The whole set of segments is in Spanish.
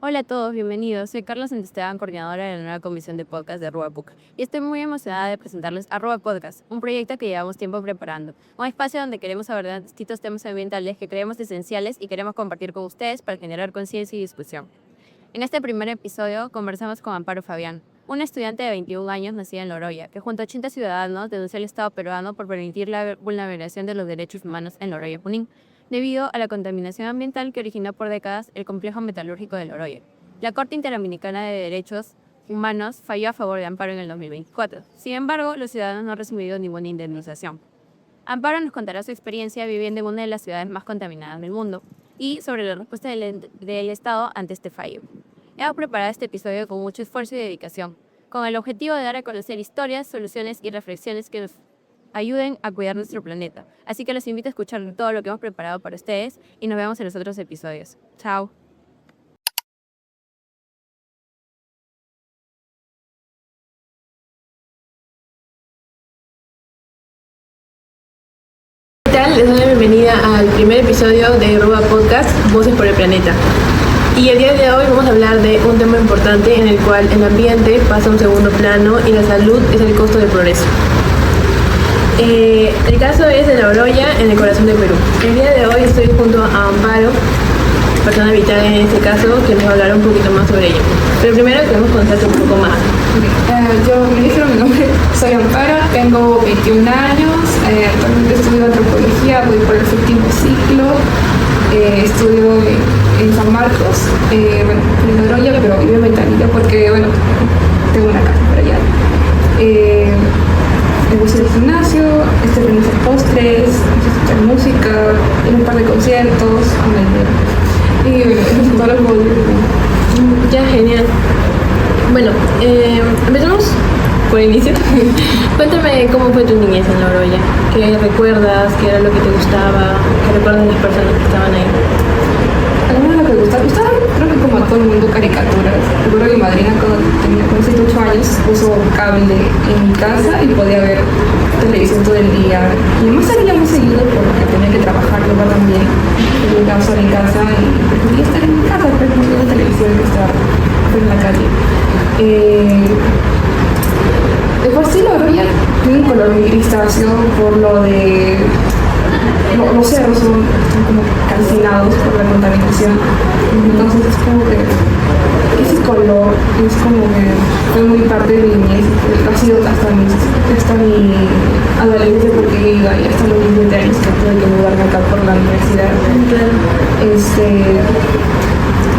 Hola a todos, bienvenidos. Soy Carlos Esteban, coordinadora de la nueva comisión de podcast de RuaPuc, y estoy muy emocionada de presentarles a Ruba Podcast, un proyecto que llevamos tiempo preparando, un espacio donde queremos abordar distintos temas ambientales que creemos esenciales y queremos compartir con ustedes para generar conciencia y discusión. En este primer episodio conversamos con Amparo Fabián, una estudiante de 21 años nacida en Loroya, que junto a 80 ciudadanos denunció al Estado peruano por permitir la vulneración de los derechos humanos en Loroya, Junín, debido a la contaminación ambiental que originó por décadas el complejo metalúrgico de Loroya. La Corte Interamericana de Derechos Humanos falló a favor de Amparo en el 2024. Sin embargo, los ciudadanos no han recibido ninguna indemnización. Amparo nos contará su experiencia viviendo en una de las ciudades más contaminadas del mundo y sobre la respuesta del Estado ante este fallo. Hemos preparado este episodio con mucho esfuerzo y dedicación, con el objetivo de dar a conocer historias, soluciones y reflexiones que nos ayuden a cuidar nuestro planeta. Así que los invito a escuchar todo lo que hemos preparado para ustedes y nos vemos en los otros episodios. Chao. ¿Qué tal? Les doy la bienvenida al primer episodio de Ruba Podcast, Voces por el Planeta. Y el día de hoy vamos a hablar de un tema importante en el cual el ambiente pasa a un segundo plano y la salud es el costo del progreso. El caso es de Loroya, en el corazón de Perú. El día de hoy estoy junto a Amparo, persona vital en este caso, que nos va a hablar un poquito más sobre ello. Pero primero queremos contarte un poco más. Mi nombre soy Amparo, tengo 21 años, actualmente estudio antropología, voy por el séptimo ciclo, estudio en San Marcos, en Loroya, pero vivo en Ventanilla porque, tengo una casa por allá. Me gusta el gimnasio, aprendiendo a hacer postres, escuchar música, ir a un par de conciertos, y eso todo lo que voy. Ya, genial. Bueno, empezamos por el inicio. Cuéntame cómo fue tu niñez en Loroya. ¿Qué recuerdas? ¿Qué era lo que te gustaba? ¿Qué recuerdas de las personas que estaban ahí? Algunos de lo que gustaba, creo que como a todo el mundo, caricaturas. Recuerdo que mi madrina cuando tenía 7 8 años puso cable en mi casa y podía ver televisión todo el día. Y además salía muy seguido porque tenía que trabajar, yo también. Tenía que estar en casa y prefería estar en mi casa, pero no la televisión que estar en la calle. De por sí Loroya tiene un color muy grisáceo por lo de los cerros están como calcinados por la contaminación, entonces es como que ese color es como que fue muy parte de mi niñez, ha sido hasta mi adolescencia porque iba y hasta los 17 años que tuve que mudarme acá por la universidad.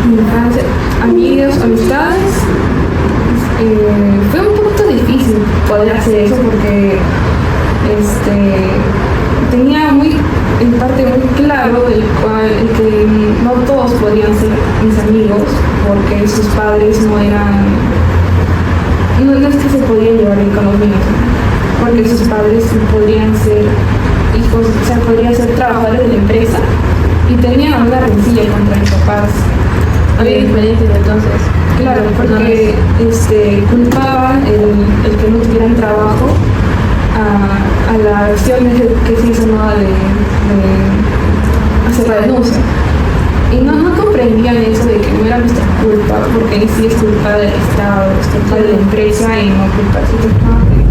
Mi infancia, amigos, amistades, fue un poquito difícil poder hacer eso porque tenía en parte muy claro el que no todos podían ser mis amigos porque sus padres no es que se podían llevar bien con los míos, porque sus padres podrían ser hijos, o sea, podrían ser trabajadores de la empresa y tenían una rencilla contra mis papás. Había diferencias entonces. Claro, porque culpaban el que no tuvieran trabajo a la acción que se hizo de hacer la denuncia. Y no comprendían eso de que no era nuestra culpa, porque en sí es culpa del Estado, es culpa de la empresa y no culpa de sus padres.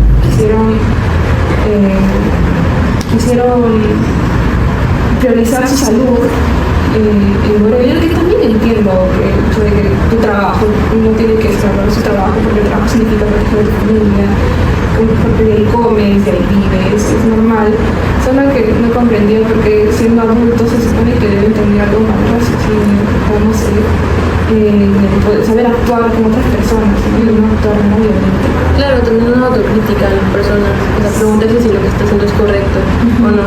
Quisieron priorizar su salud. Bueno, yo también entiendo que tu trabajo, uno tiene que salvar su trabajo porque el trabajo significa proteger a tu familia, porque ahí comes, de ahí vives, es normal, solo que no comprendía porque siendo adultos se supone que deben tener algo más de raciocinio, poder saber actuar con otras personas, no actuar de manera violenta. Claro, tener una autocrítica a las personas, o sea, preguntarse si lo que está haciendo es correcto o no.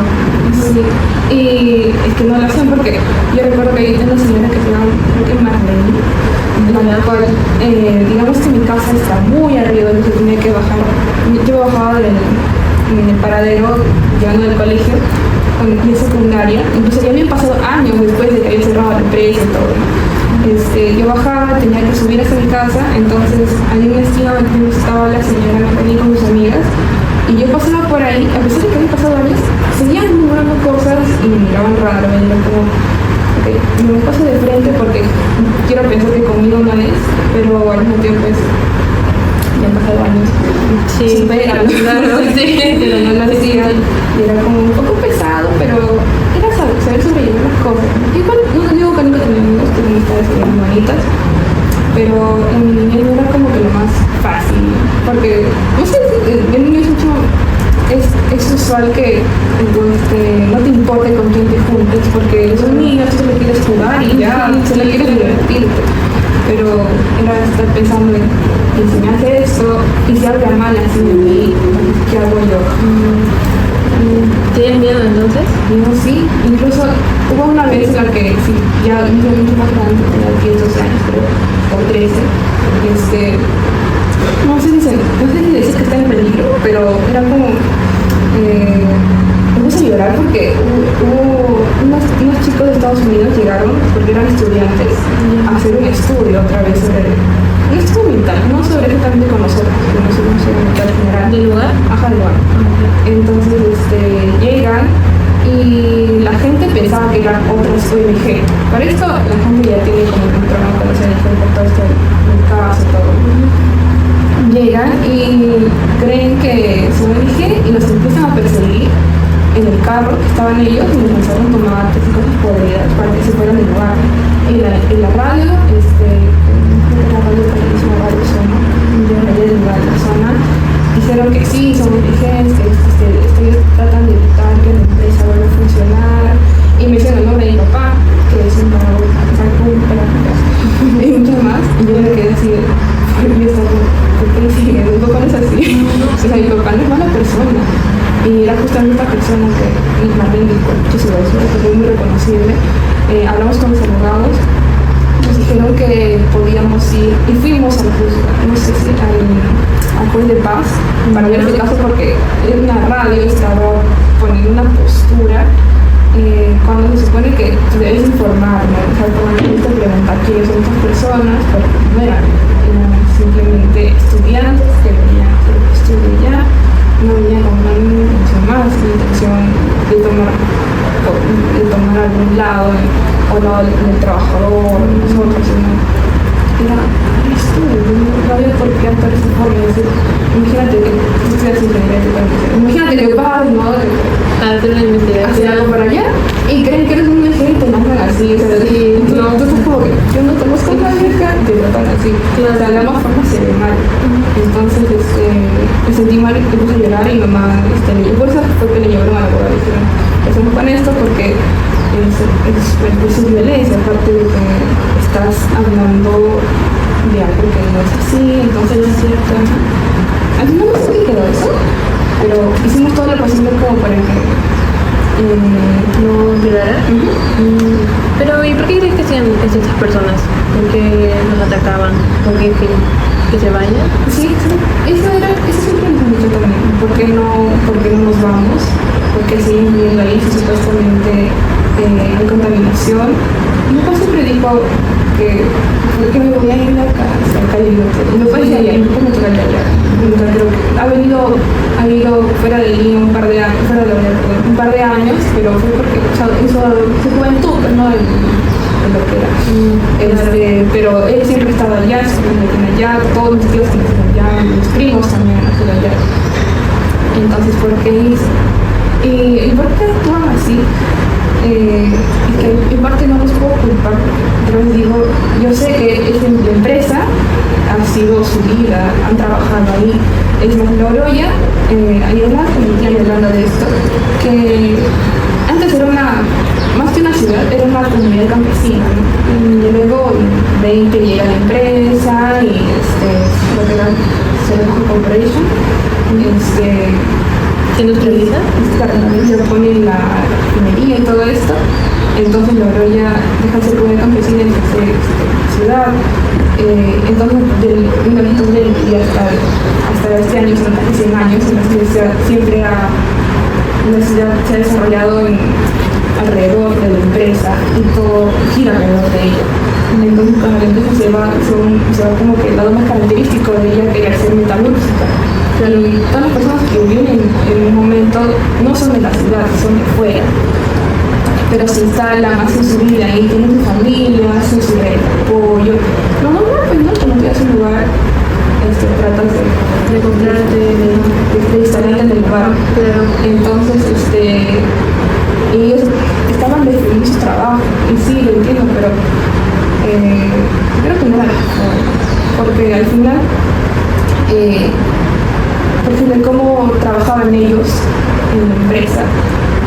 Sí. Y es que no lo hacen porque yo recuerdo que hay una señora que se llama, creo que Marlene, en la cual, digamos que mi casa está muy arriba, entonces tenía que bajar. Yo bajaba en el paradero, llegando del colegio, cuando fui secundaria, entonces ya habían pasado años después de que había cerrado la empresa y todo. Yo bajaba, tenía que subir hasta mi casa, entonces hay una esquina donde estaba la señora Marlene con sus amigas. Y yo pasaba por ahí, a pesar de que había pasado años, seguían murmurando cosas y me miraban raro, me miraban como, que me paso de frente porque quiero pensar que conmigo no es, pero al mismo tiempo es, ya han pasado años, Sí, supéralo, claro, sí. pero no lo hacía, y era como un poco pesado, pero era saber sobrellevar las cosas. Igual no te digo que nunca tenía amigos, tenía amistades bien bonitas, pero en mi niñez no era como que lo más fácil, porque, no sé, en niño es mucho, es usual que no te importe con quién te juntes, porque son niños, tú le quieres jugar y ya, solo quieres divertirte, pero era estar pensando en, y si me hace esto, y si habla mal así de mí, ¿qué hago yo? ¿Tienes miedo entonces? Digo, sí, incluso hubo una vez en la que, sí, ya me hice mucho más grande, tenía 10, 12 años, creo, o 13, no sé si decir que está en peligro, pero era como, me puse a llorar porque hubo unos chicos de Estados Unidos llegaron, porque eran estudiantes, a hacer un estudio otra vez sobre, un estudio mental, no sobre exactamente con nosotros, sino sobre un estudio mental general. ¿Del lugar? Ajá, del lugar. Entonces llegan y la gente pensaba que eran otras ONG. Para esto la gente ya tiene como un programa con las ONG por todo esto del caso y todo. Llegan y creen que son ONG y los empiezan a perseguir en el carro que estaban ellos y les lanzaron tomates y cosas podridas para que se fueran del lugar. En la radio, la radio televisión Radio Zona, de la zona, dijeron que sí, son ONGs, que ellos tratan de evitar que la empresa vuelva a funcionar, y me hicieron el nombre de mi papá, que es un parador, y mucho más, y yo me quedé así, ¿por qué siguen? Mi papá no es así, o sea, mi papá no es mala persona, y era justamente esta persona que mi madre con muchísimo esfuerzo, fue muy reconocible. Hablamos con los abogados, nos dijeron que podíamos ir, y fuimos al juez, no sé si al juez de paz, para ver este caso, porque en una radio estaba poniendo una postura, cuando se supone que tú debes informar, ¿no? O sea, como te preguntar quiénes son estas personas, porque no eran simplemente estudiantes que venían a hacer el estudio ya, no venían con una intención más, la intención de tomar algún lado, o no del trabajador, nosotros, sino era estudio, no había por qué actuar de esa forma. Es decir, imagínate que tú estudias ingeniería, imagínate que vas, ¿no? A hacer una investigación. Hacer algo para allá y creen que eres un ingeniero y te mandan así, o sea, entonces como que yo no conozco a nadie acá y te tratan así, o sea, de ambas formas se ve mal. Entonces me sentí mal y puse a llorar y mi mamá le por eso fue que le llevaron a la boda, dijeron, hacemos con esto porque es violencia, aparte de que estás hablando de algo que no es así, entonces es cierto. Al final no sé qué quedó eso, pero hicimos todo lo posible como para que ¿no llorara? Pero ¿y por qué crees que hacían estas personas? ¿Por qué nos atacaban? ¿Por qué que se vayan? Sí, eso siempre nos han dicho también. ¿Por qué no nos vamos? ¿Por qué seguimos viviendo ahí si supuestamente hay contaminación? Mi papá siempre dijo que porque me voy a ir a la casa, y mi papá decía ya, nunca me toca allá. Nunca creo que ha ido fuera de Lima un par de años, pero fue porque, o sea, en su juventud, ¿no? En lo que era. Pero él siempre estaba allá, siempre allá, todos mis tíos están allá, mis primos también están allá. Entonces, ¿por qué hizo? ¿Y por qué actúan así? Y que en parte no los puedo culpar, pero les digo, yo sé que la empresa ha sido su vida, han trabajado ahí. Es más, la Oroya, ayer hablando de esto, que antes era más que una ciudad, era una comunidad campesina, ¿no? Y luego en 20 llega la empresa y lo que era Cerebro Corporation, ¿Se industrializa? Se pone la refinería y todo esto, entonces la Oroya deja de ser comunidad campesina y deja de ser ciudad. Entonces del 1920 y hasta este año son casi 100 años en la ciudad, siempre la ciudad se ha desarrollado alrededor de la empresa y todo gira alrededor de ella. Entonces cuando la empresa se va como que el lado más característico de ella quería ser metalúrgica. Pero todas las personas que viven en un momento no son de la ciudad, son de fuera. pero se instalan, hacen su vida ahí, tienen su familia, hacen su red de apoyo. Lo normal, pues no, cuando te das un lugar, tratas de comprarte, de instalarte en el lugar. Claro. Entonces, ellos estaban defendiendo su trabajo, y sí, lo entiendo, pero creo que no era mejor, porque al final, por ejemplo, cómo trabajaban ellos en la empresa,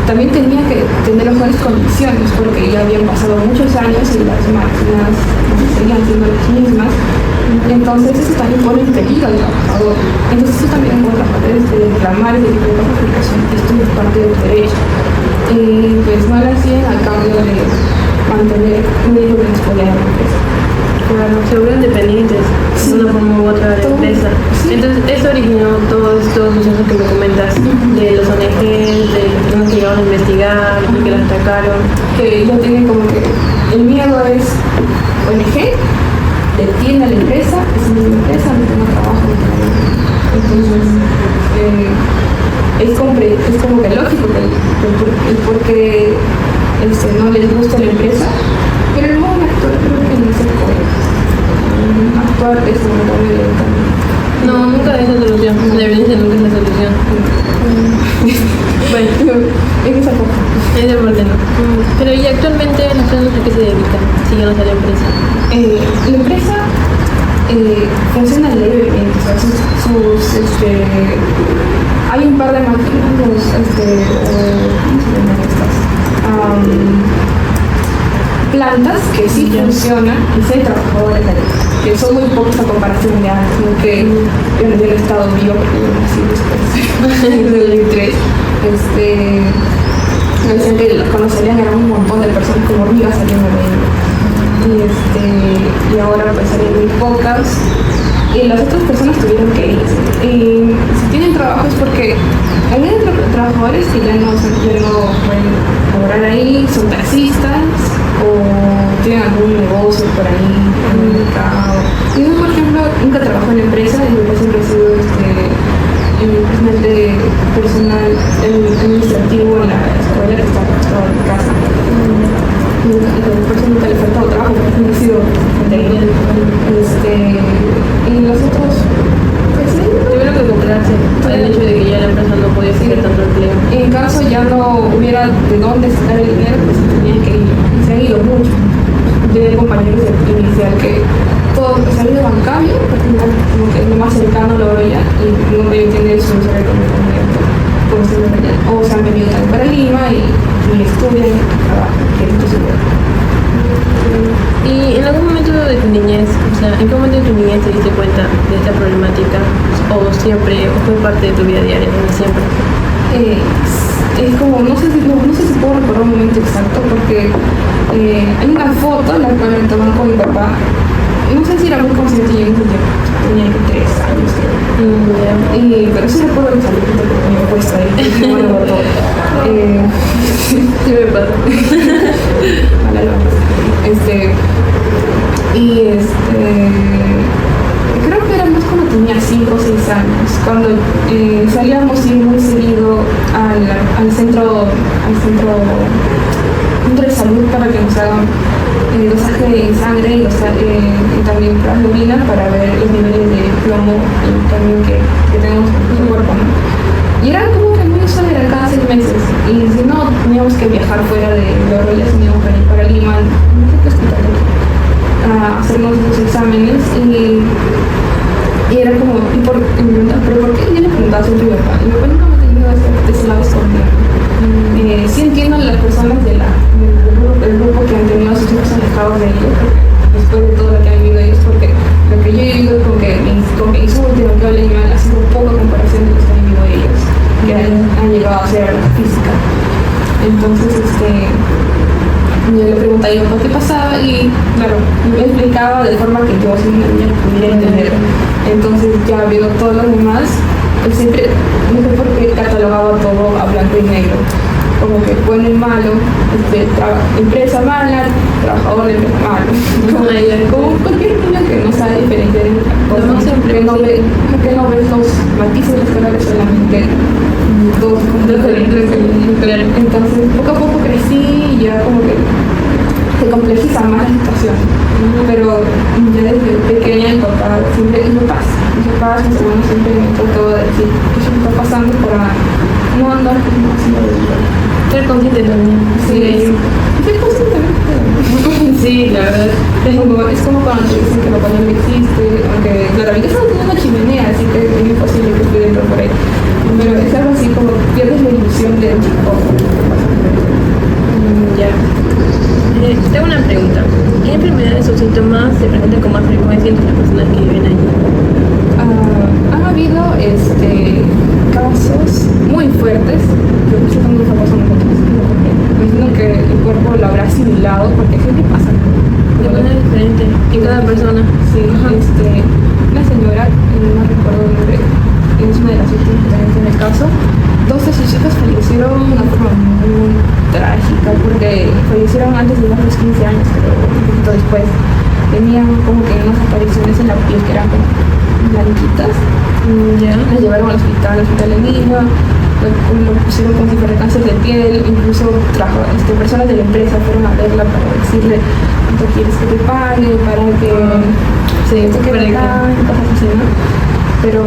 también tenía que tener mejores condiciones, porque ya habían pasado muchos años y las máquinas seguían siendo las mismas. Entonces eso también pone en peligro al trabajador. Entonces eso también es otra parte de reclamar ese tipo de cosas, porque esto es parte del derecho. Pues no lo hacían a cambio de mantener un hijo de escuela de la empresa. Claro, se vuelven dependientes de una forma u otra de la empresa. Sí. Entonces, eso originó todos estos sucesos que me comentas, de los ONGs, de las personas que llegaron a investigar, que las atacaron. Que ya tienen como que el miedo es ONG, detiene a la empresa, es mi empresa, no tengo trabajo. Entonces, es como que lógico el por qué no les gusta la empresa, pero el modo de actuar creo que no se puede. Actuar es un modo violento. No, nunca es la solución. La violencia nunca es la solución. Bueno, En esa cosa. esa parte no. Pero ¿y actualmente las personas a qué se dedican? Siguiendo a la empresa. La empresa funciona levemente, o sea, hay un par de máquinas, ¿cómo se llaman estas? Plantas que sí funcionan y sí hay trabajadores ahí, que son muy pocos a comparación de antes, ¿no? Que yo no he estado vivo porque yo nací después del 2003. Me decían que cuando salían eran un montón de personas como hormigas saliendo de ahí. Y ahora pues salen muy pocas y las otras personas tuvieron que irse. Y si tienen trabajo es porque hay trabajadores que ya no pueden cobrar ahí, son taxistas o tienen algún negocio por ahí en el mercado. Yo, por ejemplo, nunca trabajo en la empresa y yo siempre he sido personal administrativo en la escuela que está toda en mi casa. Por eso nunca le he faltado trabajo, porque no he sido integral. Y los otros, pues sí, Tuvieron que comprarse por el hecho de que ya la empresa no podía seguir tanto empleo. y en caso ya no hubiera de dónde sacar el dinero, pues se tenían que ir. Y se han ido mucho. Yo tenía compañeros inicial que todos se han ido a Bancabio, porque como que es lo más cercano lo veo ya, y no me entiende su o se han venido también para Lima y estudian y trabajan, que esto es igual. Y en algún momento de tu niñez, o sea, ¿en qué momento de tu niñez te diste cuenta de esta problemática? ¿O siempre, o fue parte de tu vida diaria, desde siempre? Es como, no sé si puedo recordar un momento exacto, porque hay una foto en la cual me toman con mi papá. No sé si era muy consciente yo en ese tiempo, tenía 3 años. Pero sí recuerdo que salí porque me puesto ahí, no me lo botó. Sí me pasa. Creo que era más cuando tenía 5 o 6 años, cuando salíamos muy seguido al centro de salud para que nos hagan dosaje de sangre y también pruebas de orina para ver los niveles de plomo también que tenemos en nuestro cuerpo, ¿no? Y era como que muy usual, era cada 6 meses. Y si no, teníamos que viajar fuera de Logroño, teníamos que ir para Lima, a hacernos los exámenes. Y era como, y me preguntaban, ¿pero por qué? Y yo le preguntaba siempre a mi papá. Y mi papá nunca me ha tenido ese lado escondido. Sí entiendo a las personas del grupo que han tenido a sus hijos alejados de ellos, después de todo lo que han vivido ellos, porque lo que yo he vivido con que insulten o que hablen mal ha sido poco en comparación de lo que han vivido ellos, que han llegado a ser física. Entonces, yo le preguntaba a mi papá qué pasaba y, claro, me explicaba de forma que yo, siendo una niña, pudiera entender. Entonces, ya viendo todo lo demás, siempre, no sé por qué catalogaba todo a blanco y negro. Como que bueno y malo, empresa mala, trabajador de empresa malo. Como cualquier niño que no sabe diferenciar entre las cosas, que no ves los matices de los colores, solamente todos como Entonces, poco a poco crecí y ya como que se complejiza más la situación. Pero ya desde pequeña mi papá siempre, mis papás, mis hermanos siempre me trató de decir que eso me está pasando para no andar como así de vida. Ser consciente también. Sí, ser consciente también. Sí, la verdad. Es como cuando te dicen que papá no existe, aunque claro, mi casa no tiene una chimenea, así que es imposible que esté dentro por ahí. Pero es algo así como pierdes la ilusión de chico. Ya. Tengo una pregunta. ¿Qué enfermedades o síntomas se presentan con más frecuencia entre las personas que viven allí? Han habido casos muy fuertes, que por eso son muy famosos nosotros, diciendo que el cuerpo lo habrá asimilado, porque siempre pasa. De manera diferente en cada persona. Sí, una señora, no recuerdo el nombre, es una de las últimas que también tiene el caso. 2 de sus hijas fallecieron de una forma muy trágica, porque fallecieron antes de los 15 años, pero un poquito después. Tenían como que unas apariciones en la piel que eran como blanquitas. Ya. La llevaron al hospital de niño, lo pusieron como si fuera cáncer de piel, incluso trajo personas de la empresa fueron a verla para decirle cuánto quieres que te pague, para que Sí, te quede acá, y cosas así, ¿no? Pero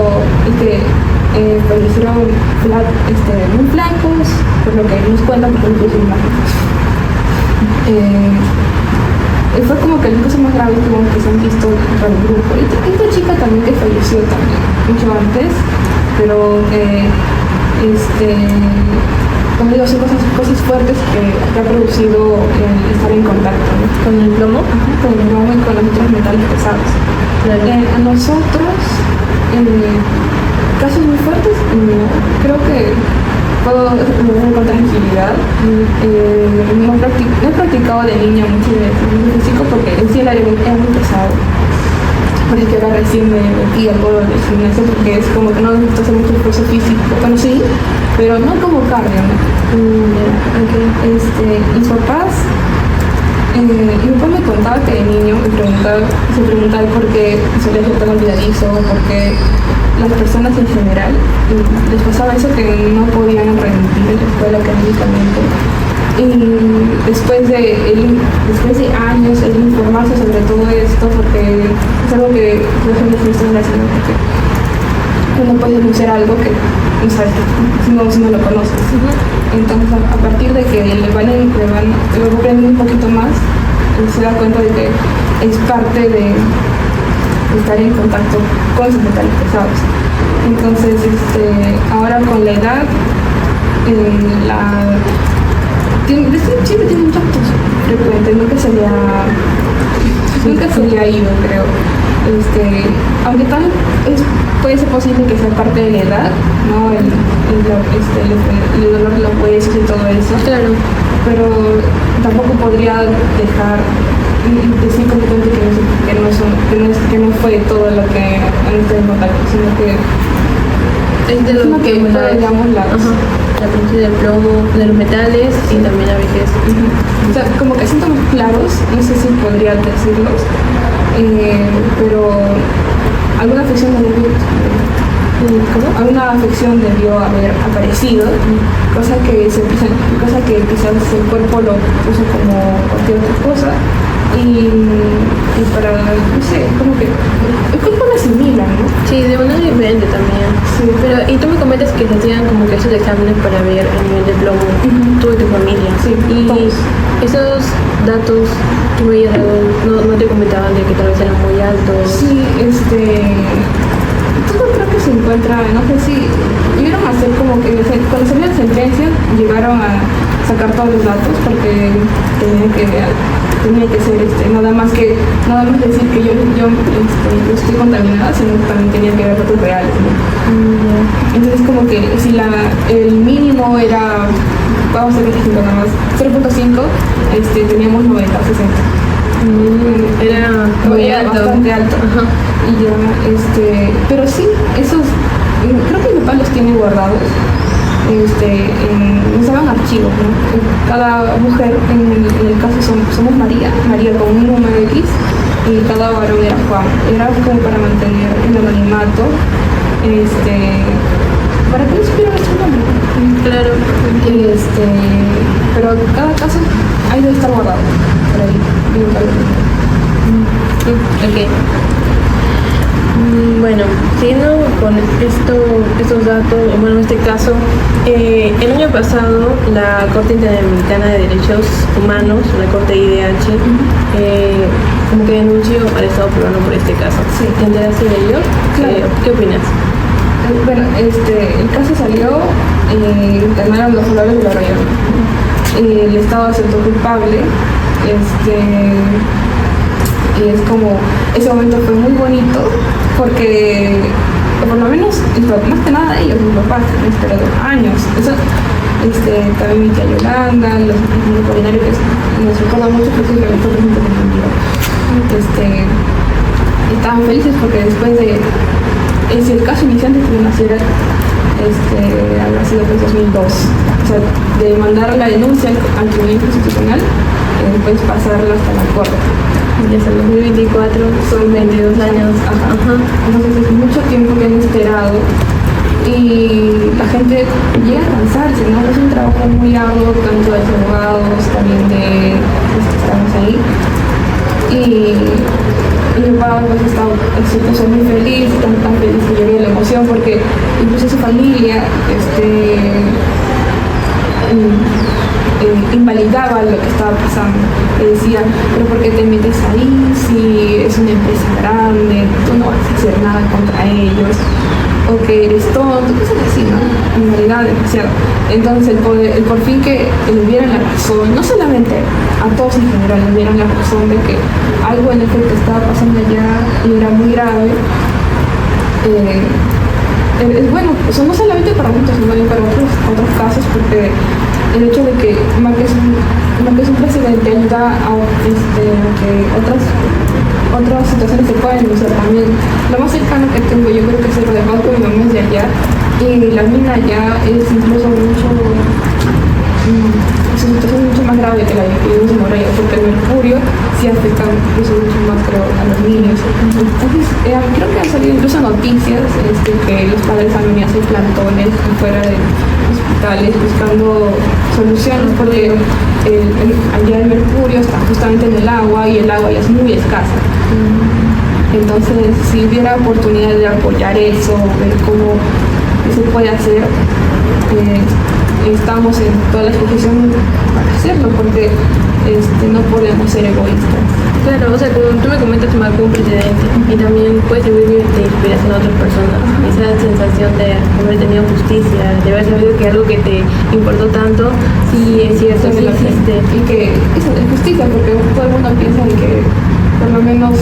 fallecieron muy blancos, por lo que nos cuentan, porque no puso imágenes. Fue como que las cosas más graves que se han visto para el grupo. Esta chica también que falleció también, mucho antes, pero como digo, son cosas fuertes que ha producido estar en contacto, ¿no? ¿Con el plomo? Ajá, con el plomo y con los otros metales pesados. Claro. A nosotros, casos muy fuertes, creo que puedo con tranquilidad. No he practicado de niña mucho de físico porque en sí el área es muy pesado. Por eso que ahora recién me metí al polo del gimnasio porque es como que no me gusta hacer mucho esfuerzo físico. Bueno, sí, pero no como cardio, ¿no? Mis papás, mi papá me contaba que de niño se preguntaba por qué solía ser tan olvidadizo, porque las personas en general les pasaba eso que no podían rendir en la escuela académicamente. Y después de años el informarse sobre todo esto, porque es algo que la gente se está haciendo, porque no puedes denunciar algo que no sabes si no lo conoces. Entonces a partir de que le van aprendiendo un poquito más, se da cuenta de que es parte de estar en contacto con esos metales pesados. Entonces ahora con la edad siempre tiene un tacto frecuente, nunca se le ha ido, creo. Aunque también puede ser posible que sea parte de la edad, ¿no? El dolor de los huesos y todo eso. Claro. Pero tampoco podría decir completamente que no fue todo lo que han estado en contacto, sino que Es de lo que digamos la presencia del plomo, de los metales y también la vejez. O sea, como que síntomas claros, no sé si podría decirlos, pero alguna afección debió haber aparecido, cosa que quizás el cuerpo lo puso como cualquier otra cosa. Y para, no sé, como que el cuerpo lo asimila, ¿no? Sí, de manera diferente también. Sí. Pero, y tú me comentas que se hacían como que esos exámenes para ver el nivel de plomo, tú y tu familia. Sí, y todos. esos datos, tú veías algo, no te comentaban de que tal vez eran muy altos. Sí, todo creo que se encuentra, no sé si llegaron a hacer como que cuando salió la sentencia llegaron a sacar todos los datos porque tenía que ser nada más decir que yo estoy contaminada, sino que también tenía que ver datos reales, ¿no? Entonces como que si el mínimo era, vamos a ver nada más 0.5, teníamos 90 o 60. Era muy alto. Bastante alto. Ajá. Y ya, pero sí, esos, creo que mi papá los tiene guardados. Nos daban archivos, ¿no? Cada mujer, en el caso somos María con un número X, y cada varón era Juan. Era como para mantener el anonimato para que no supiera nuestro nombre. Claro. Pero cada caso ahí debe estar guardado por ahí. Ok. Bueno, siguiendo con estos datos, bueno, en este caso, el año pasado la Corte Interamericana de Derechos Humanos, la Corte IDH, como que denunció al Estado peruano por este caso. Sí. ¿Te enteraste de ello? Claro. ¿Qué opinas? Bueno, el caso salió, ganaron los valores de la región. El Estado se aceptó culpable, y es como, ese momento fue muy bonito, porque por lo menos, más que nada ellos, mis papás, que han esperado años. Eso, también mi tía Yolanda, los veterinarios que nos recuerdan mucho porque es el presente conmigo. Estaban felices porque después de, si el caso iniciante que naciera, habrá sido en 2002, o sea, de mandar la denuncia al Tribunal Constitucional, después pasarla hasta la Corte. Ya hasta el 2024, son 22 años. Ajá. Entonces es mucho tiempo que han esperado y la gente llega a cansarse, ¿no? Es un trabajo muy arduo, tanto de los abogados, también de los que estamos ahí. Y mi papá pues se puso muy feliz, tan feliz que lloré de la emoción porque incluso su familia invalidaba lo que estaba pasando. Le decían, pero ¿por qué te metes ahí si es una empresa grande? Tú no vas a hacer nada contra ellos, o que eres tonto, cosas así, ¿no? En realidad demasiado. Entonces el por fin que le dieran la razón, no solamente a todos en general, le dieran la razón de que algo en efecto estaba pasando allá y era muy grave. Es bueno, eso no solamente para nosotros, sino también para otros casos, porque el hecho de que marques un precedente ayuda a que otras situaciones se puedan denunciar también. Lo más cercano que tengo yo creo que es el de Vasco, mi mamá es de allá, y la mina allá es incluso su situación es mucho más grave que la que vivimos en Morelia, porque el mercurio sí afecta incluso mucho más, creo, a los niños. Entonces, creo que han salido incluso noticias que los padres han venido a hacer plantones fuera de hospitales buscando soluciones, porque allá el mercurio está justamente en el agua y el agua ya es muy escasa. Entonces, si hubiera oportunidad de apoyar eso, ver cómo se puede hacer, estamos en toda la exposición para hacerlo, porque no podemos ser egoístas. Claro, o sea, como tú me comentas, te marcó un precedente y también puede servir de inspiración a otras personas. Esa sensación de haber tenido justicia, de haber sabido que algo que te importó tanto, sí es cierto, sí existe. Y que eso es justicia, porque todo el mundo piensa en que por lo menos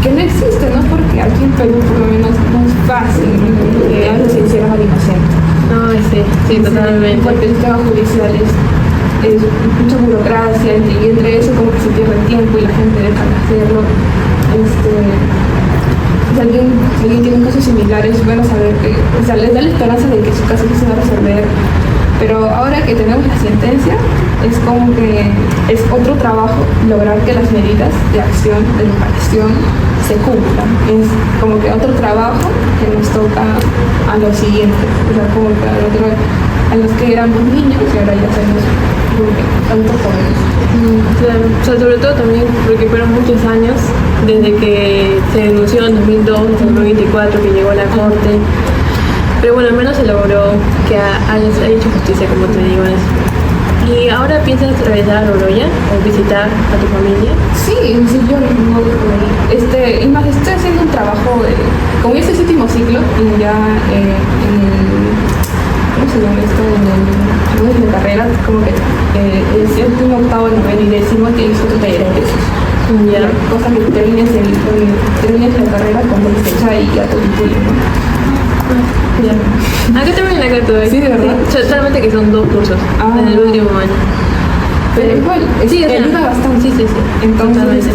que no existe, ¿no? Porque aquí en Perú por lo menos no es fácil que algo se hiciera al inocente. No, sí, totalmente. Porque el tema judicial es mucha burocracia y entre eso como que se pierde el tiempo y la gente deja de hacerlo. Si alguien tiene casos similares, es bueno saber que, o sea, les da la esperanza de que su caso sí se va a resolver. Pero ahora que tenemos la sentencia, es como que es otro trabajo lograr que las medidas de acción, de reparación, se cumplan. Es como que otro trabajo que nos toca a los siguientes, o sea, como que a los que éramos niños y ahora ya somos tantos jóvenes. Claro, o sea, sobre todo también porque fueron muchos años desde que se denunció en 2002 hasta 2024 que llegó a la corte. Pero bueno, al menos se logró que hayas hecho justicia, como te digo. ¿Y ahora piensas regresar a Loroya o visitar a tu familia? Sí, yo no dejo de ir. Y más, estoy haciendo un trabajo, como es el séptimo ciclo, y ya en el, ¿cómo se llama esto? En la carrera, como que el séptimo, octavo, noveno y décimo tienes otro taller de tesis. Ya. Cosa que termines la carrera con fecha y ya todo incluye, ¿no? Ya. Acá también acá todavía. Sí, de verdad. Sí, solamente que son 2 cursos en el último año. Pero igual, sí, ayuda bastante. Sí. Entonces,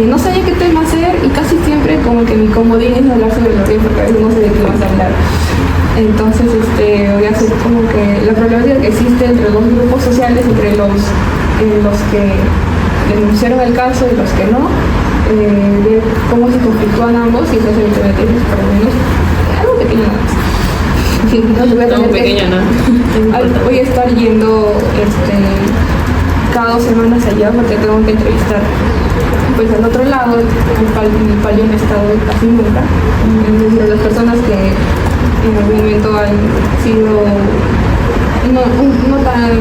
no sabía qué tema hacer y casi siempre como que mi comodín es hablar sobre lo que, porque a veces no sé de qué vas a hablar. Entonces, voy a hacer como que la problemática que existe entre los grupos sociales, entre los que denunciaron el caso y los que no, ver cómo se conflictúan ambos y eso se me tiene por lo menos algo pequeño nada más. Entonces voy a tener pequeño, ¿no? voy a estar yendo cada 2 semanas allá porque tengo que entrevistar pues al otro lado, en el cual yo no he estado casi nunca, entre las personas que en algún momento han sido no tan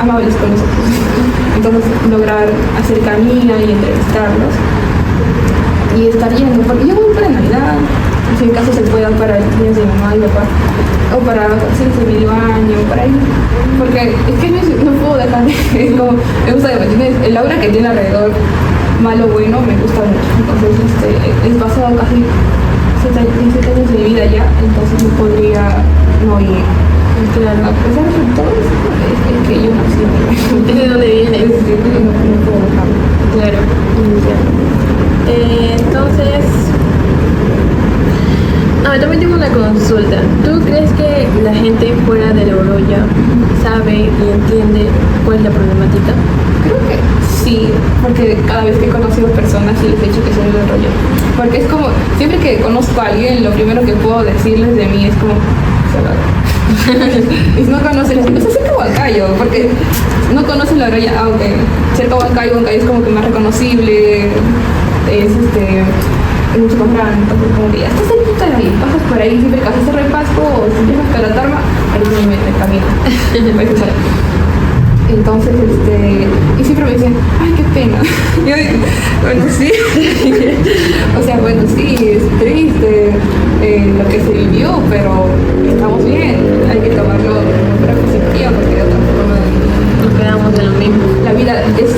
amables con nosotros. Entonces lograr hacer cercanía y entrevistarlos y estar yendo, porque yo voy para Navidad, si en caso se pueda para el día de mi mamá y papá, o para vacaciones de medio año, para ahí, porque es que no puedo dejar, es como, me gusta el aura que tiene alrededor, malo o bueno, me gusta mucho. Entonces he pasado casi 17 años de mi vida ya, entonces no podría no ir. Claro, a pesar de todo es que yo nací ¿Es de dónde vienes? No puedo dejarlo. Claro, entonces, también tengo una consulta. ¿Tú crees que la gente fuera de la Oroya sabe y entiende cuál es la problemática? Creo que sí, porque cada vez que he conocido personas y les he dicho que soy del rollo. Porque es como, siempre que conozco a alguien, lo primero que puedo decirles de mí es como, y si no conocen, les digo, es cerca de Huancayo, porque no conocen la Oroya, aunque cerca de Huancayo es como que más reconocible, es mucho más grande, entonces como que ya estás cerquita de ahí, pasas por ahí, siempre que haces Cerro de Pasco o si llegas hasta la Tarma, ahí se me camino. Entonces, y siempre me dicen, ay, qué pena. Yo digo, bueno, sí. O sea, bueno, sí, es triste lo que se vivió, pero estamos bien. Hay que tomarlo con positiva porque de otra forma nos quedamos en lo mismo. La vida es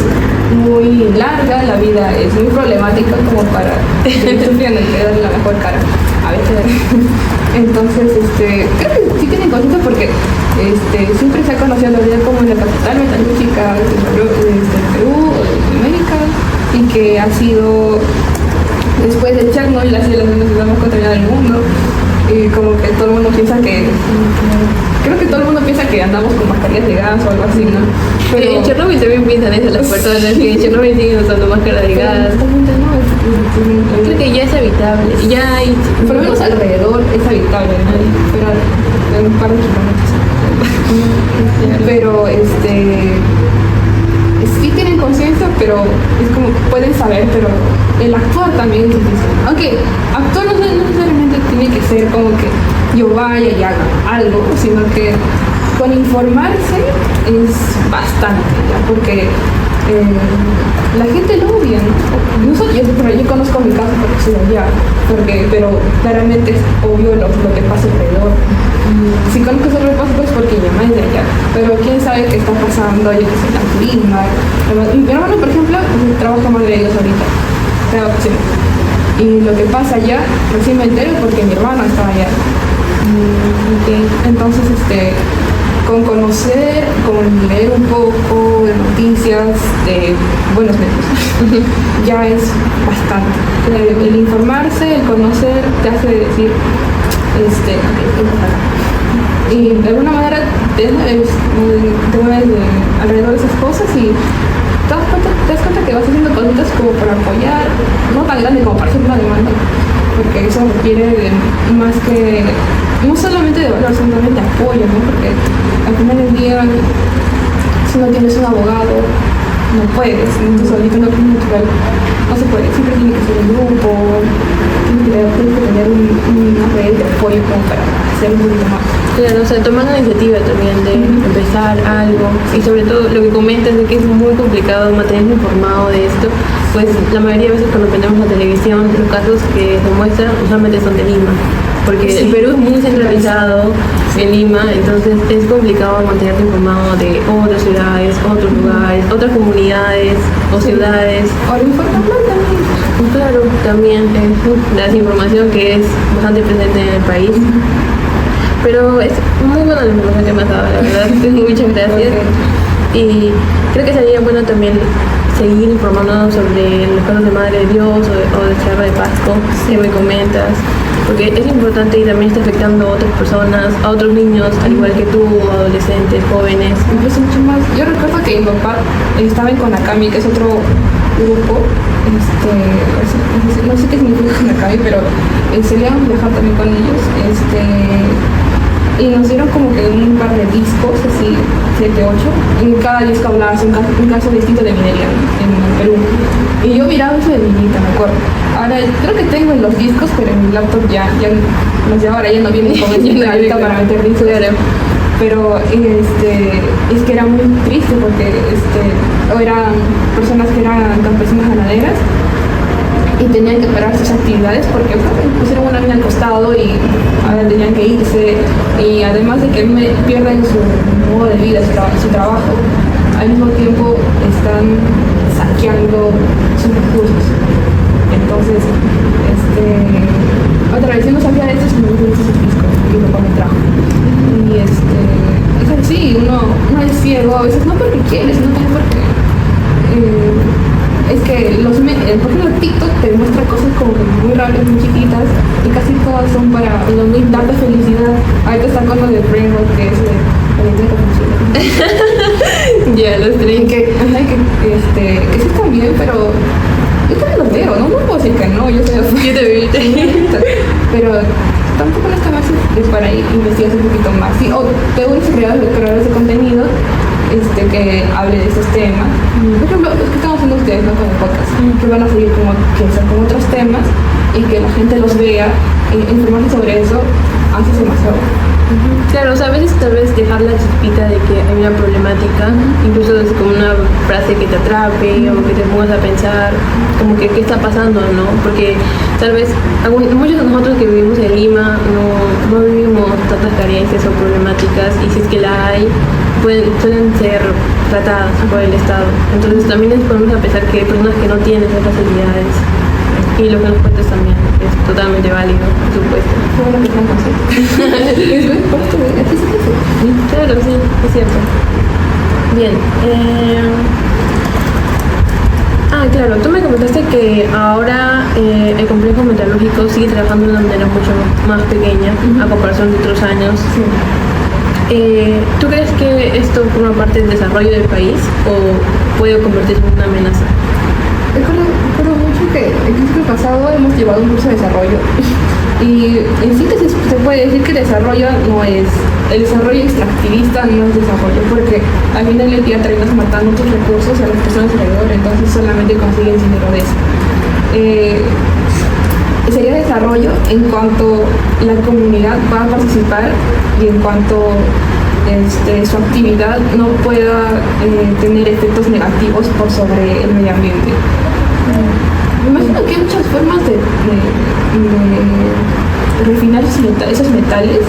muy larga, la vida es muy problemática como para seguir sufriendo y que darle la mejor cara. A veces. Entonces, creo que sí tienen conciencia porque siempre se ha conocido la vida como la capital metalúrgica de Perú o de América y que ha sido, después de Chernobyl, ha sido la segunda ciudad más contaminada del mundo y como que todo el mundo piensa que, creo que todo el mundo piensa que andamos con mascarillas de gas o algo así, ¿no? Pero en Chernobyl también piensan eso las personas, que en Chernobyl siguen usando máscara de gas. Creo que ya es habitable, ya hay... Por lo menos alrededor es habitable, ¿no? Pero en un par de kilómetros. Pero sí tienen conciencia, pero es como pueden saber, pero el actuar también es difícil. Aunque actuar no necesariamente tiene que ser como que yo vaya y haga algo, sino que con informarse es bastante, ¿ya? Porque la gente lo odia, ¿no? Yo conozco mi casa porque soy de allá, pero claramente es obvio lo que pasa alrededor. Si conozco sobre el paso pues porque mi mamá es de allá, pero quién sabe qué está pasando, yo que soy tan turismo. Mi hermano, por ejemplo, trabaja más de ellos ahorita, y lo que pasa allá, recién me entero porque mi hermano estaba allá. Entonces, con conocer, con leer un poco de noticias, de buenos medios, ya es bastante. El informarse, el conocer, te hace decir, y de alguna manera te mueves alrededor de esas cosas y te das cuenta que vas haciendo cositas como para apoyar, no tan grande como para hacer una demanda, porque eso requiere de más que, no solamente de valor, sino también de apoyo, ¿no? Porque al final del día, si no tienes un abogado, no puedes, entonces solito no es natural, no se puede, siempre tiene que ser un grupo, tiene que tener una red de apoyo como para hacer un poquito más. Claro, o sea, tomar la iniciativa también de empezar algo y sobre todo lo que comentas de que es muy complicado mantenerse informado de esto, pues la mayoría de veces cuando prendemos la televisión los casos que se muestran usualmente son de Lima, porque el Perú es muy centralizado en Lima, entonces es complicado mantenerte informado de otras ciudades, otros lugares, otras comunidades o ciudades. O lo informal también. Claro, también la desinformación que es bastante presente en el país. Pero es muy buena la información que me has dado, la verdad. Muchas gracias. Y creo que sería bueno también seguir informándonos sobre los casos de Madre de Dios o de Cerro de Pasco que me comentas, porque es importante y también está afectando a otras personas, a otros niños, al igual que tú, adolescentes, jóvenes. Incluso mucho más. Yo recuerdo que mi papá estaba en Conakami, que es otro grupo, no sé qué significa Hanakami, pero solíamos viajar también con ellos, y nos dieron como que un par de discos, así, 7, 8, y cada disco hablaba un caso distinto de minería en Perú. Y yo miraba eso de niñita, me acuerdo. Ahora, creo que tengo los discos, pero en mi laptop no sé, ahora ya no viene con el para meter discos. Pero es que era muy triste porque o eran personas que eran campesinas ganaderas y tenían que parar sus actividades porque pusieron una mina al costado y ahora tenían que irse, y además de que pierden su modo de vida, su trabajo, al mismo tiempo están saqueando sus recursos. Entonces, otra vez, yo no sabía de estos discos que mi papá me trajo. Y es así, uno es ciego a veces, no porque quiere, sino también porque es que por ejemplo TikTok te muestra cosas como muy raras, muy chiquitas, y casi todas son para darte felicidad. Ahorita está con lo de Brainrot, que es de Ya, los tres. que sí están bien, pero yo también los veo, no puedo decir que no, yo soy pero tampoco no está más para investigar un poquito más. Sí, o tengo unos creadores de contenido que hable de estos temas. Por ejemplo, los que están haciendo ustedes, ¿no? Con el podcast, que van a seguir con otros temas y que la gente los vea, informarse sobre eso, hace demasiado. Claro, o sea, a veces tal vez dejar la chispita de que hay una problemática, incluso es como una frase que te atrape o que te pongas a pensar como que qué está pasando, ¿no? Porque tal vez muchos de nosotros que vivimos en Lima no vivimos tantas carencias o problemáticas, y si es que la hay, suelen ser tratadas por el Estado. Entonces también podemos a pensar que hay personas que no tienen esas facilidades, y lo que nos cuentas también es totalmente válido, por supuesto. Bueno, que están Claro, sí, es cierto. Bien. Claro, tú me comentaste que ahora el complejo metalúrgico sigue trabajando de una manera mucho más pequeña a comparación de otros años. Sí. ¿Tú crees que esto forma parte del desarrollo del país o puede convertirse en una amenaza? Recuerdo mucho que el ciclo pasado hemos llevado un curso de desarrollo y en síntesis se puede decir que el desarrollo extractivista no es desarrollo, porque al final del día terminas matando tus recursos a las personas alrededor, entonces solamente consigues dinero de eso. Sería desarrollo en cuanto la comunidad va a participar y en cuanto su actividad no pueda tener efectos negativos por sobre el medio ambiente. Me imagino que hay muchas formas de refinar esos metales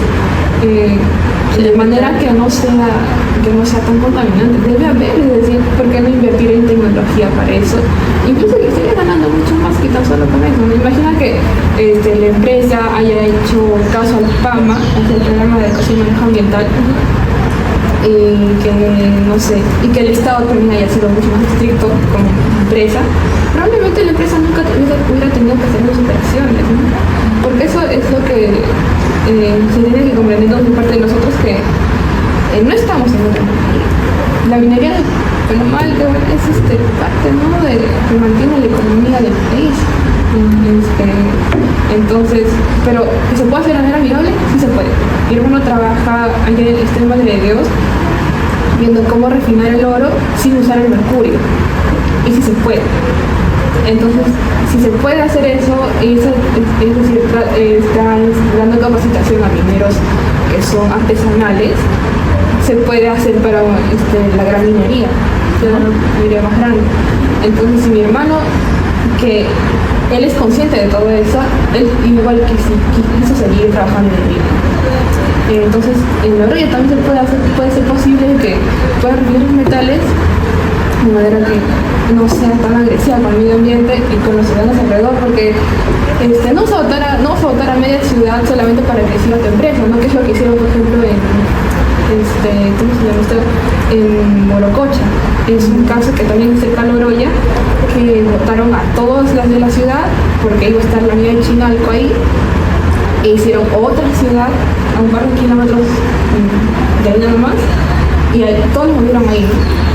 de manera que no sea tan contaminante. Debe haber, es decir, ¿por qué no invertir en tecnología para eso? Incluso que estaría ganando mucho más que tan solo con eso. Me imagino que la empresa haya hecho caso al PAMA, el programa de educación y manejo ambiental, y que el Estado también haya sido mucho más estricto como empresa. Probablemente la empresa nunca hubiera tenido que hacer las operaciones, ¿no? Porque eso es lo que se tiene que comprender por parte de nosotros, que no estamos en otra minería. La minería, bueno, mal, es parte, ¿no?, que mantiene la economía del país. Entonces, pero que se puede hacer de manera amigable, sí se puede. Mi hermano trabaja allá en el extremo de Dios viendo cómo refinar el oro sin usar el mercurio, y sí se puede. Entonces, si se puede hacer eso, es decir, está dando capacitación a mineros que son artesanales, se puede hacer para la gran minería, ¿no? La minería más grande. Entonces, si mi hermano, que él es consciente de todo eso, él igual que si quiso seguir trabajando en el río. Entonces, en la orilla también puede ser posible que pueda refinar los metales de manera que no sea tan agresiva con el medio ambiente y con los ciudadanos alrededor, porque no vamos a votar a media ciudad solamente para que siga tu empresa, ¿no? Que es lo que hicieron, por ejemplo, ¿cómo se llama esto? En Morococha. Es un caso que también es cerca a Loroya, que votaron a todas las de la ciudad porque iba a estar la mina de Chinalco ahí, e hicieron otra ciudad a un par de kilómetros de ahí nada más, todos los vieron ahí.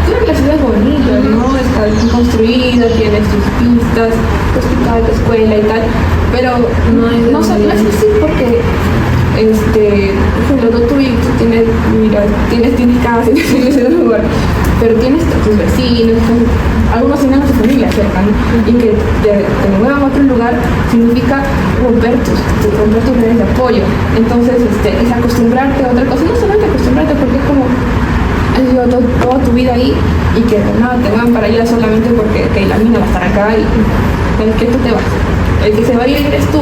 Claro que la ciudad es bonita, ¿no? Está bien construida, tiene sus pistas, tu hospital, tu escuela y tal, pero no es así porque por ejemplo, tú tienes, mira, tienes casa, tienes ese lugar, pero tienes tus vecinos, algunos tienen a su familia cerca, ¿no? Y que te muevan a otro lugar significa romper tus redes de apoyo. Entonces, es acostumbrarte a otra cosa, no solamente acostumbrarte, porque es como has vivido toda tu vida ahí y que nada, te van para allá solamente porque la mina va a estar acá y el que tú te vas. El que se va a ir eres tú,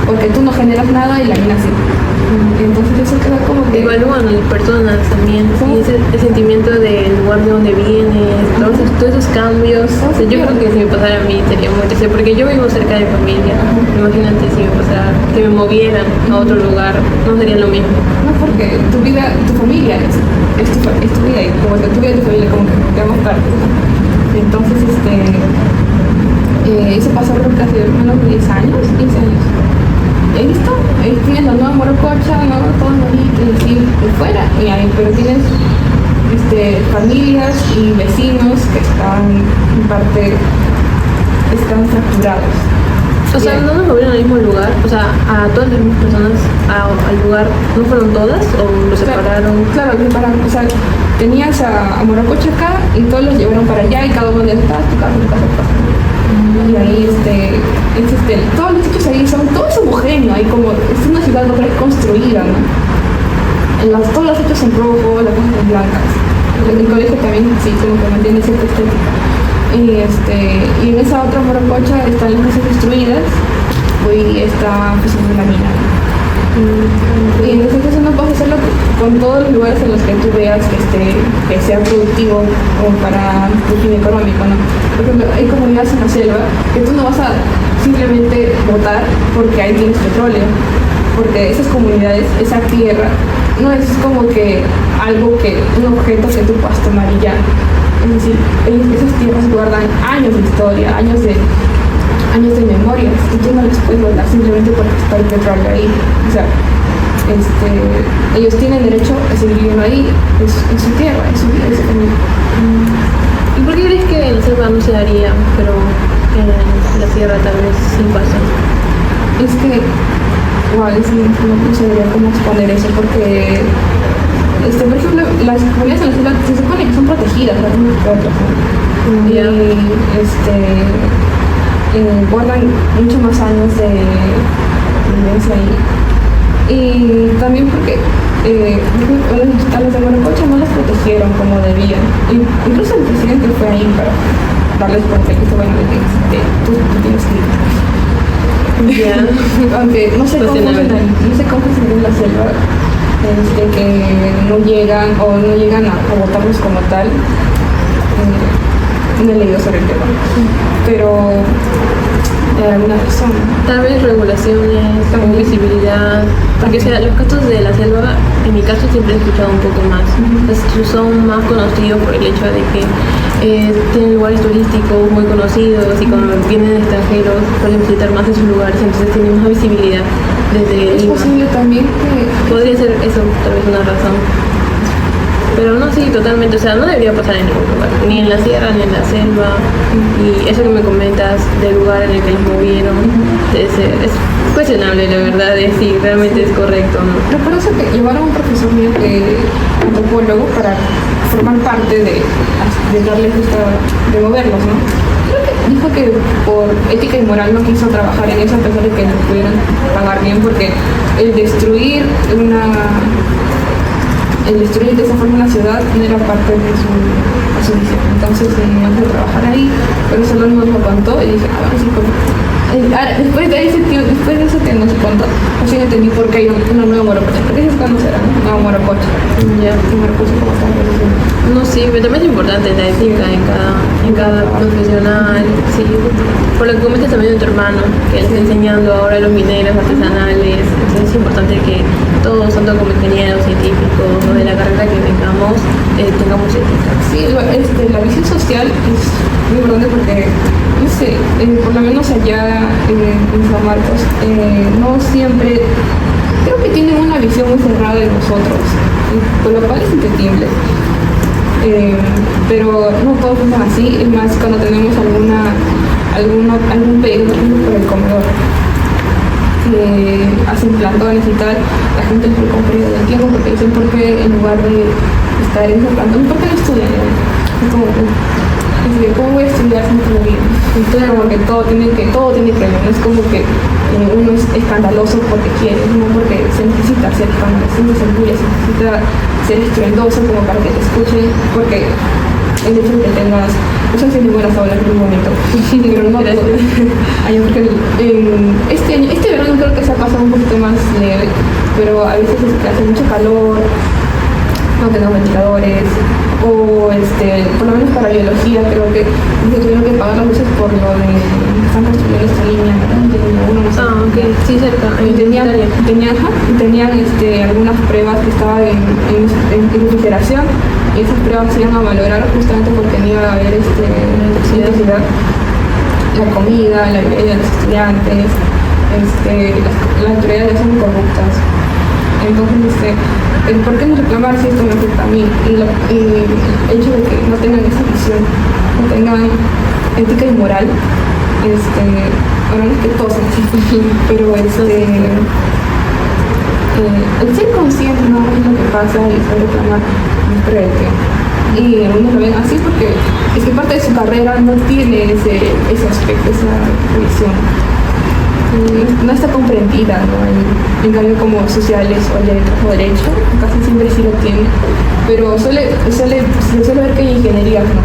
porque tú no generas nada y la mina sí. Entonces eso queda como que... Evalúan a las personas también, ¿sí? Y ese sentimiento del lugar de donde vienes, todos esos cambios. O sea, yo creo que si me pasara a mí sería muy triste, porque yo vivo cerca de familia. Imagínate si me pasara, que me movieran a otro lugar, no sería lo mismo. No, porque tu familia es tu vida, y como que tu vida y tu familia como que quedamos parte. Entonces, eso pasó creo que hace menos de 10 años, 15 años. Y ahí está, ahí tienes la nueva Morococha, ¿no? Todo bonito y así de fuera, pero tienes familias y vecinos que están en parte fracturados. O sea, ¿no nos movieron al mismo lugar? O sea, a todas las mismas personas al lugar, ¿no fueron todas o los separaron? Claro, los separaron. O sea, tenías a Morococha acá y todos los llevaron para allá y cada uno de ellos está tu casa. Y ahí todos los sitios ahí todo es homogéneo, ahí como es una ciudad no construida, ¿no? Todos los sitios en rojo, las cosas en blancas. El colegio también sí, como que mantiene cierta estética. Y en esa otra Morococha están las casas destruidas y está pues la mina. Y entonces eso no puedes hacerlo con todos los lugares en los que tú veas que sea productivo como para tu fin económico, ¿no? Por ejemplo, hay comunidades en la selva que tú no vas a simplemente votar porque ahí tienes petróleo, porque esas comunidades, esa tierra, no es como que un objeto que tú puedas tomar y ya. Es decir, esas tierras guardan años de historia, años de memorias, y tú no les puedes votar simplemente porque está el petróleo ahí. O sea, ellos tienen derecho a seguir viviendo ahí, es su tierra, es su vida, es su familia. ¿Y por qué crees que en la selva no se daría, pero en la sierra tal vez sí pasa? Es que, no sabría cómo exponer eso, porque por ejemplo, las comunidades en la selva se supone que son protegidas las unas por otras, ¿no? Y guardan mucho más años de vivencia ahí. Y también porque a los de Morococha no los protegieron como debían. Incluso el presidente fue ahí para darles por ejemplo, bueno, tú tienes que ir. Aunque no sé cómo funciona en la selva, que no llegan a votarlos como tal. No he leído sobre el tema, pero alguna razón. Tal vez regulaciones, como visibilidad, porque o sea, los casos de la selva, en mi caso siempre he escuchado un poco más. Son más conocidos por el hecho de que tienen lugares turísticos muy conocidos y cuando vienen extranjeros pueden visitar más esos lugares, entonces tienen más visibilidad desde Es Lima. posible también que... Podría ser eso tal vez una razón. Pero no, sí, totalmente, o sea, no debería pasar en ningún lugar, ni en la sierra, ni en la selva. Y eso que me comentas del lugar en el que los movieron, es cuestionable, la verdad, es si realmente es correcto o no. Recuerdo que llevaron a un profesor mío antropólogo para formar parte de darles de moverlos, ¿no? Creo que dijo que por ética y moral no quiso trabajar en eso a pesar de que no pudieran pagar bien, porque el destruir de esa forma una ciudad no era parte de su visión. Entonces no fue a trabajar ahí, pero solo nos lo contó y dije, vamos a ir con... Ahora, después de eso que nos contó, así entendí por qué hay una nueva Morococha. ¿Por qué se conoce la nueva Morococha? Ya. Morococha como está diciendo. No, sí, pero también es importante la ética en cada profesional, sí. Por lo que comentas también de tu hermano, que le está enseñando ahora a los mineros artesanales, entonces es importante que todos, tanto como ingenieros, científicos, o de la carrera que tengamos ética. Sí, la visión social es muy importante porque, no sé, por lo menos allá en San Marcos, no siempre, creo que tienen una visión muy cerrada de nosotros. con lo cual es entendible. Pero no todos son así, es más cuando tenemos algún pedido, por ejemplo, por el comedor, que hacen plantones y tal, la gente les compra el tiempo porque dicen por qué en lugar de estar en ese plantón, ¿por qué no estudian? Es como que, ¿cómo voy a estudiar si no tengo bien? Entonces como que todo tiene que ver, no es como que uno es escandaloso porque quiere, no porque se necesita ser escandaloso, se necesita ser estruendoso como para que te escuchen, porque el hecho de que tengas, no sé si es buenas aulas en un momento, pero no porque este verano creo que se ha pasado un poquito más leve, pero a veces hace mucho calor, no tenemos ventiladores, o por lo menos para biología creo que tuvieron que pagar las luces por lo de están construyendo esta línea, ¿no? Ok, sí, cerca. Y tenían algunas pruebas que estaban en refrigeración, y esas pruebas se iban a valorar justamente porque no iba a haber electricidad, la comida, la vida de los estudiantes, las autoridades son corruptas. Entonces, ¿por qué no reclamar si esto me afecta a mí? Y el hecho de que no tengan esa visión, no tengan ética y moral, bueno, no es que todos existen, pero el ser consciente no es lo que pasa y saber reclamar no creo que. Y algunos lo ven así porque es que parte de su carrera no tiene ese aspecto, esa visión. No está comprendida, ¿no? En cambio como sociales o letras o derecho, casi siempre sí lo tiene, pero se suele ver que hay ingenierías, ¿no?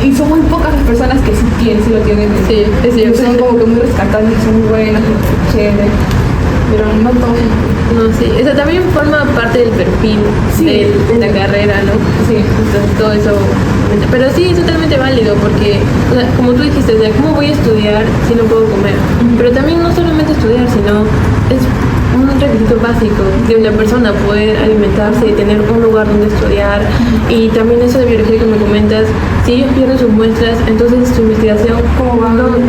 Y son muy pocas las personas que sí lo tienen. Sí, es cierto. Son como que muy rescatables, son muy buenas, chéveres, pero no todos. No, sí, eso también forma parte del perfil de la carrera, ¿no? Sí. Entonces todo eso, pero sí, es totalmente válido porque, o sea, como tú dijiste, o sea, ¿cómo voy a estudiar si no puedo comer? Pero también no solamente estudiar, sino es un requisito básico de una persona poder alimentarse y tener un lugar donde estudiar. Y también eso de biología que me comentas, si ellos pierden sus muestras, entonces su investigación,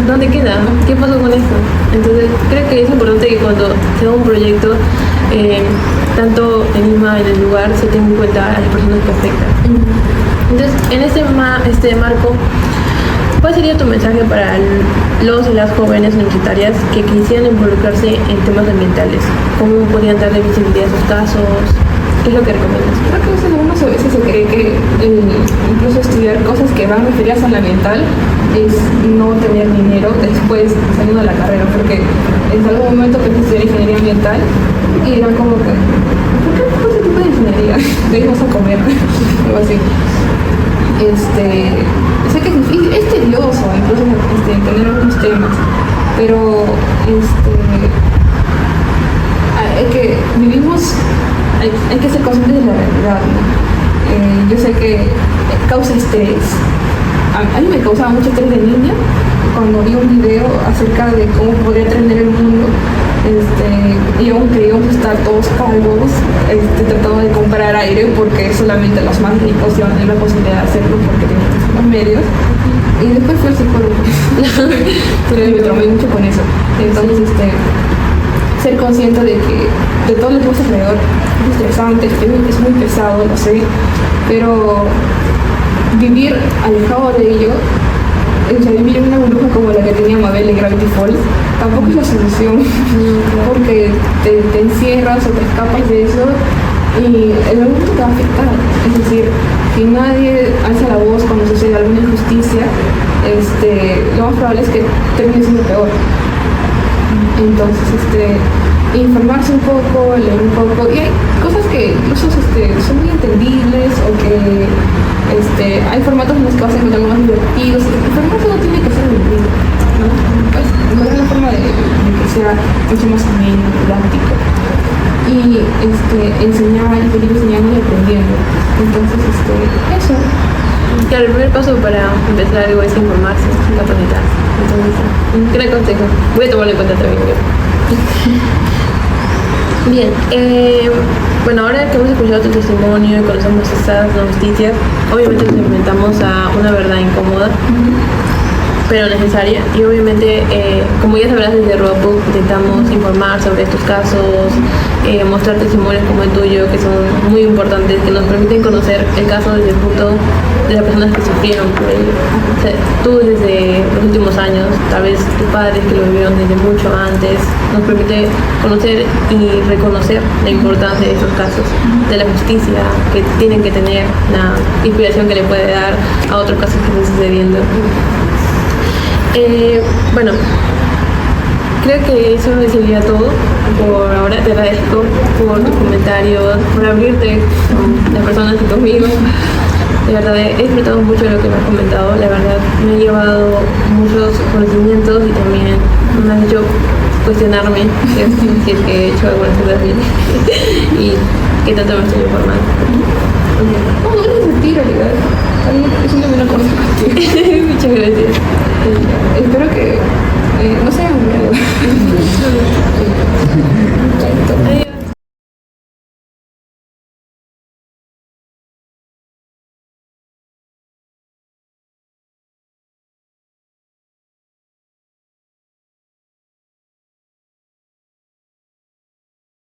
¿dónde queda? ¿Qué pasó con esto? Entonces creo que es importante que cuando se da un proyecto, tanto en Lima, en el lugar, se tenga en cuenta a las personas que afectan. Entonces, en este marco, ¿cuál sería tu mensaje para los y las jóvenes universitarias que quisieran involucrarse en temas ambientales? ¿Cómo podrían darle visibilidad a sus casos? ¿Qué es lo que recomiendas? Creo que algunas veces se cree que incluso estudiar cosas que van referidas al ambiental es no tener dinero después saliendo de la carrera, porque en algún momento pensé estudiar ingeniería ambiental y era como que, ¿por qué no ese tipo de ingeniería? De ahí vas a comer, algo así. Sé que es tedioso incluso entender algunos temas, pero hay que ser conscientes de la realidad, ¿no? Yo sé que causa estrés. A mí me causaba mucho estrés de niña cuando vi un video acerca de cómo podría tener el mundo, y aunque íbamos a estar todos calvos, trataba de comprar aire porque solamente los más ricos iban a tener la posibilidad de hacerlo porque tenían los medios. Y después fue el psicólogo. Pero me traumé mucho con eso. Entonces, ser consciente de todo lo que pasa alrededor es estresante, es muy pesado, lo sé, pero vivir alejado de ello, vivir en una burbuja como la que tenía Mabel en Gravity Falls, tampoco es la solución, porque te encierras o te escapas de eso y en algún momento te va a afectar. Es decir, si nadie alza la voz cuando sucede alguna injusticia, lo más probable es que termine siendo peor. Entonces, informarse un poco, leer un poco, y hay cosas que incluso son muy entendibles, o que hay formatos en los que vas a encontrar algo más divertidos. El formato no tiene que ser divertido, ¿no? Pues encontrar la forma de que sea mucho más ameno, didáctico, y enseñar y seguir enseñando y aprendiendo. Entonces, eso. Claro, el primer paso para empezar algo es informarse, capacitarse. Entonces, un gran consejo. Voy a tomarlo en cuenta también yo. Bien, bueno, ahora que hemos escuchado tu testimonio y conocemos estas noticias, obviamente nos enfrentamos a una verdad incómoda. pero necesaria. Y obviamente, como ya sabrás, desde RuaPuc intentamos informar sobre estos casos, mostrar testimonios como el tuyo, que son muy importantes, que nos permiten conocer el caso desde el punto de las personas que sufrieron por ello. O sea, tú desde los últimos años, tal vez tus padres que lo vivieron desde mucho antes, nos permite conocer y reconocer la importancia de esos casos, de la justicia que tienen que tener, la inspiración que le puede dar a otros casos que están sucediendo. Bueno, creo que eso sería todo por ahora. Te agradezco por tus comentarios, por abrirte con las personas y conmigo. De verdad, he disfrutado mucho de lo que me has comentado. La verdad, me ha llevado muchos conocimientos y también me has hecho cuestionarme si es que he hecho algunas cosas bien y qué tanto me estoy informando. No, no eres de ti, en realidad. A mí me parece una buena cosa. Muchas gracias.